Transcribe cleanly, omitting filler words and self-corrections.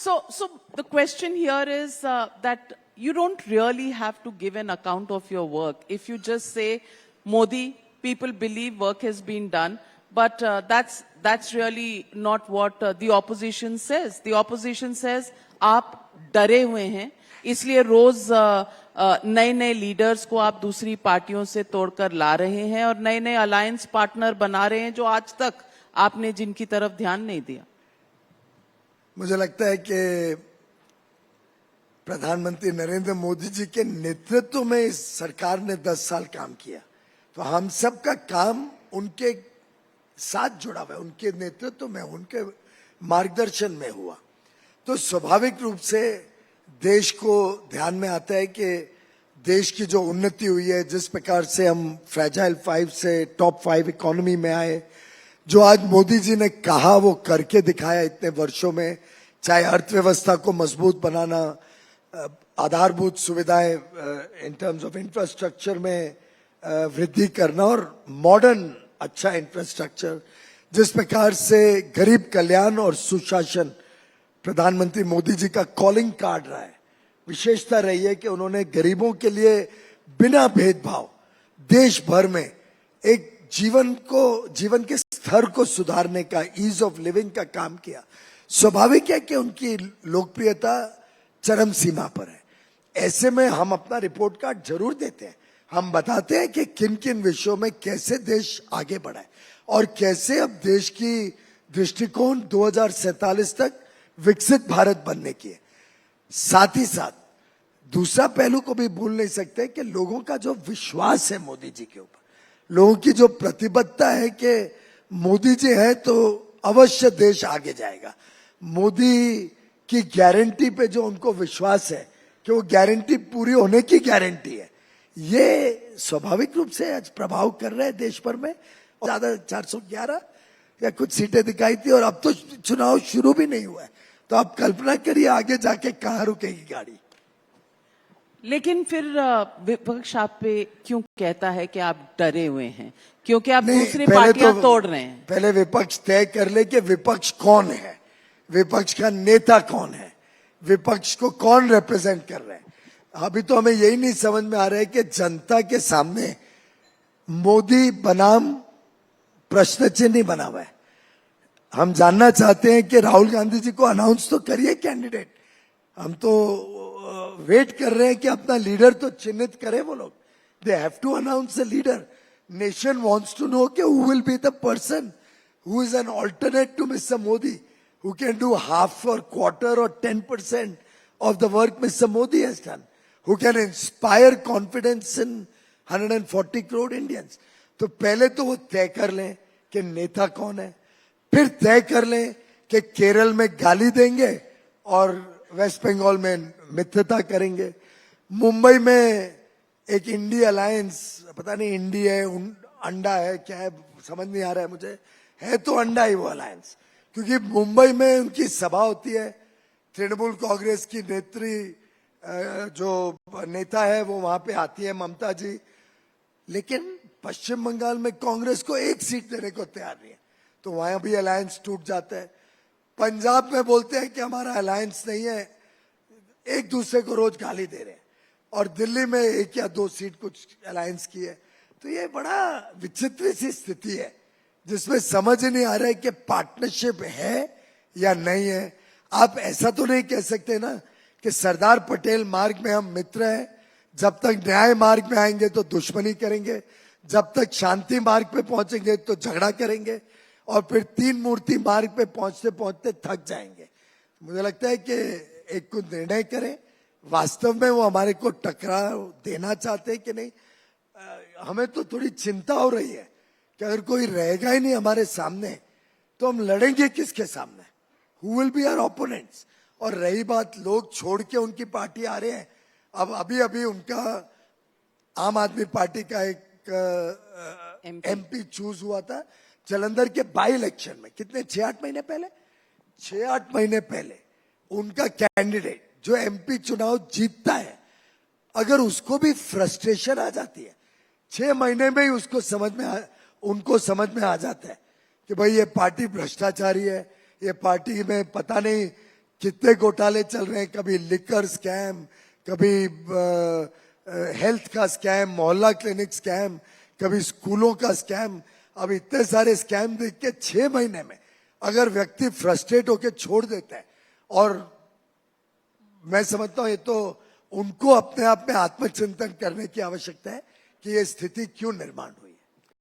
So the question here is that you don't really have to give an account of your work. If you just say, Modi, people believe work has been done, but that's really not what the opposition says. The opposition says, आप डरे हुए हैं, इसलिए रोज नए नए leaders को आप दूसरी पार्टियों से तोड़कर ला रहे हैं और नए नए अलायंस पार्टनर बना रहे हैं जो आज तक आपने जिनकी तरफ ध्यान नहीं दिया। मुझे लगता है कि प्रधानमंत्री नरेंद्र मोदी जी के नेतृत्व में इस सरकार ने 10 साल काम किया, तो हम सब का काम उनके साथ जुड़ा हुआ है, उनके नेतृत्व में, उनके मार्गदर्शन में हुआ। तो स्वाभाविक रूप से देश को ध्यान में आता है कि देश की जो उन्नति हुई है, जिस प्रकार से हम फ्रेजाइल 5 से टॉप 5 इकोनॉमी में आए, जो आज मोदी जी ने कहा वो करके दिखाया इतने वर्षों में, चाहे अर्थव्यवस्था को मजबूत बनाना, आधारभूत सुविधाएं इन टर्म्स ऑफ इंफ्रास्ट्रक्चर में वृद्धि करना और मॉडर्न अच्छा इंफ्रास्ट्रक्चर, जिस प्रकार से गरीब कल्याण और सुशासन प्रधानमंत्री मोदी जी का कॉलिंग कार्ड रहा है। विशेषता रही है कि उन्होंने गरीबों के लिए बिना भेदभाव देश भर में एक जीवन के स्तर को सुधारने का, ईज ऑफ लिविंग का काम किया। स्वाभाविक है कि उनकी लोकप्रियता चरम सीमा पर है। ऐसे में हम अपना रिपोर्ट कार्ड जरूर देते हैं, हम बताते हैं कि किन किन विषयों में कैसे देश आगे बढ़ा है और कैसे अब देश की दृष्टिकोण 2047 तक विकसित भारत बनने की है। साथ ही साथ दूसरा पहलू को भी भूल नहीं सकते कि लोगों का जो विश्वास है मोदी जी के ऊपर, लोगों की जो प्रतिबद्धता है कि मोदी जी है तो अवश्य देश आगे जाएगा, मोदी की गारंटी पे जो उनको विश्वास है कि वो गारंटी पूरी होने की गारंटी है, ये स्वाभाविक रूप से आज प्रभाव कर रहे हैं देश भर में। ज्यादा 411 या कुछ सीटें दिखाई थी और अब तो चुनाव शुरू भी नहीं हुआ है, तो आप कल्पना करिए आगे जाके कहां रुकेगी गाड़ी। लेकिन फिर विपक्ष आप पे क्यों कहता है कि आप डरे हुए हैं? क्योंकि आप दूसरी पार्टियां तोड़ रहे हैं। पहले विपक्ष तय कर ले कि विपक्ष कौन है, विपक्ष का नेता कौन है, विपक्ष को कौन रिप्रेजेंट कर रहे हैं। अभी तो हमें यही नहीं समझ में आ रहा है कि जनता के सामने मोदी बनाम प्रश्न चिन्ह नहीं बना हुआ है। हम जानना चाहते हैं कि राहुल गांधी जी को अनाउंस तो करिए कैंडिडेट, हम तो वेट कर रहे हैं कि अपना लीडर तो चिन्हित करें वो लोग। They have to announce the leader. Nation wants to know कि who will be the person who is an alternate to mister Modi, who can do half और क्वार्टर और 10% of the work Mr. Modi has done, who can inspire confidence in 140 crore Indians. तो पहले तो वो तय कर लें कि नेता कौन है, फिर तय कर लें कि केरल में गाली देंगे और वेस्ट बंगाल में मित्रता करेंगे। मुंबई में एक इंडी अलायंस, पता नहीं इंडी है अंडा है क्या है समझ नहीं आ रहा है मुझे, है तो अंडा ही वो अलायंस, क्योंकि मुंबई में उनकी सभा होती है, तृणमूल कांग्रेस की नेत्री जो नेता है वो वहां पे आती है ममता जी, लेकिन पश्चिम बंगाल में कांग्रेस को एक सीट देने को तैयार नहीं है, तो वहां भी अलायंस टूट जाता है। पंजाब में बोलते हैं कि हमारा अलायंस नहीं है, एक दूसरे को रोज गाली दे रहे हैं, और दिल्ली में 1 या 2 सीट कुछ अलायंस की है। तो ये बड़ा विचित्र सी स्थिति है जिसमें समझ नहीं आ रहा है कि पार्टनरशिप है या नहीं है। आप ऐसा तो नहीं कह सकते ना कि सरदार पटेल मार्ग में हम मित्र हैं, जब तक न्याय मार्ग में आएंगे तो दुश्मनी करेंगे, जब तक शांति मार्ग पे पहुंचेंगे तो झगड़ा करेंगे, और फिर 3 मूर्ति मार्ग पे पहुंचते पहुंचते थक जाएंगे। मुझे लगता है कि एक कुछ निर्णय करें, वास्तव में वो हमारे को टकराव देना चाहते हैं कि नहीं। हमें तो थोड़ी चिंता हो रही है कि अगर कोई रहेगा ही नहीं हमारे सामने तो हम लड़ेंगे किसके सामने, who will be our opponents. और रही बात लोग छोड़ के उनकी पार्टी आ रहे हैं, अब अभी उनका आम आदमी पार्टी का एक एमपी चूज हुआ था जालंधर के बाई इलेक्शन में, कितने 6-8 महीने पहले, 6-8 महीने पहले उनका कैंडिडेट जो एमपी चुनाव जीतता है, अगर उसको भी फ्रस्ट्रेशन आ जाती है, 6 महीने में ही उनको समझ में आ जाता है कि भाई ये पार्टी भ्रष्टाचारी है, ये पार्टी में पता नहीं कितने घोटाले चल रहे हैं, कभी लिकर स्कैम, कभी हेल्थ का स्कैम, मोहल्ला क्लिनिक स्कैम, कभी स्कूलों का स्कैम। अब इतने सारे स्कैम देख के 6 महीने में अगर व्यक्ति फ्रस्ट्रेट होकर छोड़ देता है, और मैं समझता हूं ये तो उनको अपने आप में आत्मचिंतन करने की आवश्यकता है कि ये स्थिति क्यों निर्माण हुई।